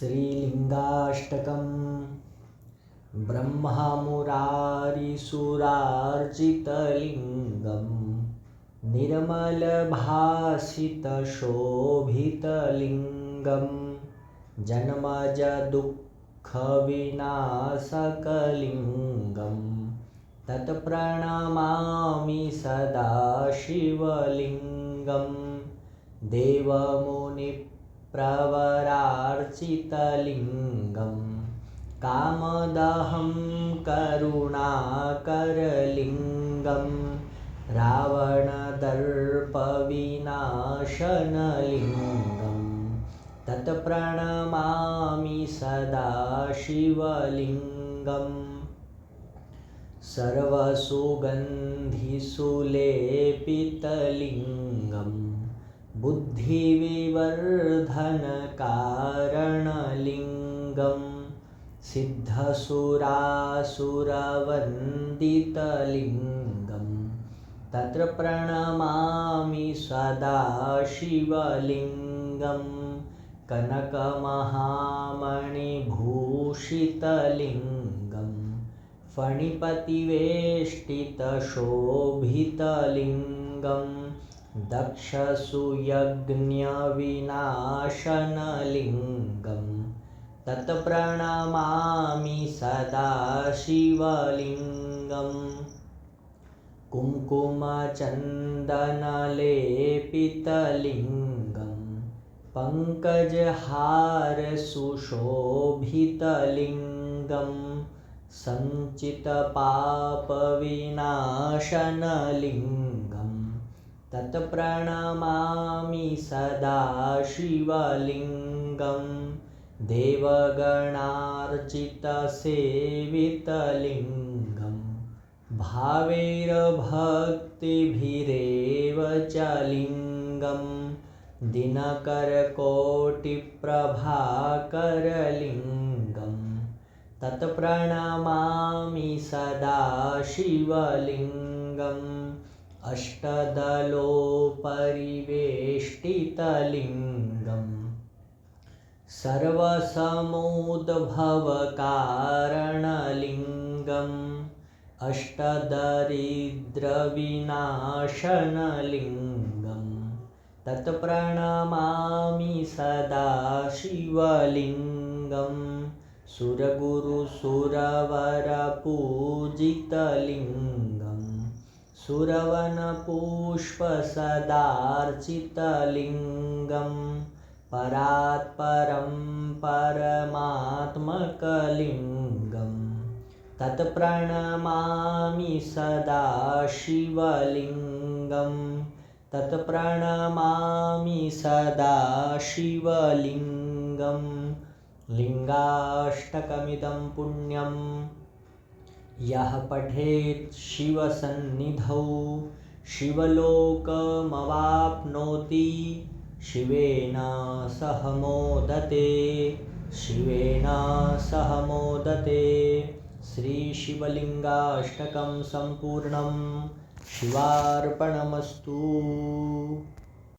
श्रीलिङ्गाष्टकम्। ब्रह्ममुरारिसुरार्चितलिङ्गं निर्मलभासितशोभितलिङ्गं जन्मजदुःखविनाशकलिङ्गं तत्प्रणमामि सदा शिवलिङ्गं। देवमुनिप्रवरार्चितलिङ्गं कामदहं करुणाकरलिङ्गं रावणदर्पविनाशनलिङ्गं तत्प्रणमामि सदा शिवलिङ्गं। सर्वसुगन्धिसुलेपितलिङ्गं बुद्धिविवर्धनकारणलिङ्गं सिद्धसुरासुरवन्दितलिङ्गं तत्र प्रणमामि सदा शिवलिङ्गं। कनकमहामणिभूषितलिङ्गं फणिपतिवेष्टितशोभितलिङ्गं दक्षसुयज्ञविनाशनलिङ्गं तत्प्रणमामि सदा शिवलिङ्गं। कुङ्कुमचन्दनलेपितलिङ्गं पङ्कजहारसुशोभितलिङ्गं सञ्चितपापविनाशनलिङ्गं तत्प्रणमामि सदा शिवलिङ्गं। देवगणार्चितसेवितलिङ्गं भावैर्भक्तिभिरेव च लिङ्गं दिनकरकोटिप्रभाकरलिङ्गं तत्प्रणमामि सदा शिवलिङ्गं। अष्टदलोपरिवेष्टितलिङ्गं सर्वसमुद्भवकारणलिङ्गं अष्टदरिद्रविनाशनलिङ्गं तत्प्रणमामि सदा शिवलिङ्गं। सुरगुरुसुरवरपूजितलिङ्गं सुरवनपुष्पसदार्चितलिङ्गं परात्परं परमात्मकलिङ्गं तत्प्रणमामि सदा शिवलिङ्गं तत्प्रणमामि सदा शिवलिङ्गं। लिङ्गाष्टकमिदं पुण्यं यः पठेत् शिवसन्निधौ शिवलोकमवाप्नोति शिवेन सह मोदते शिवेन सह मोदते। श्रीशिवलिङ्गाष्टकं सम्पूर्णं शिवार्पणमस्तु।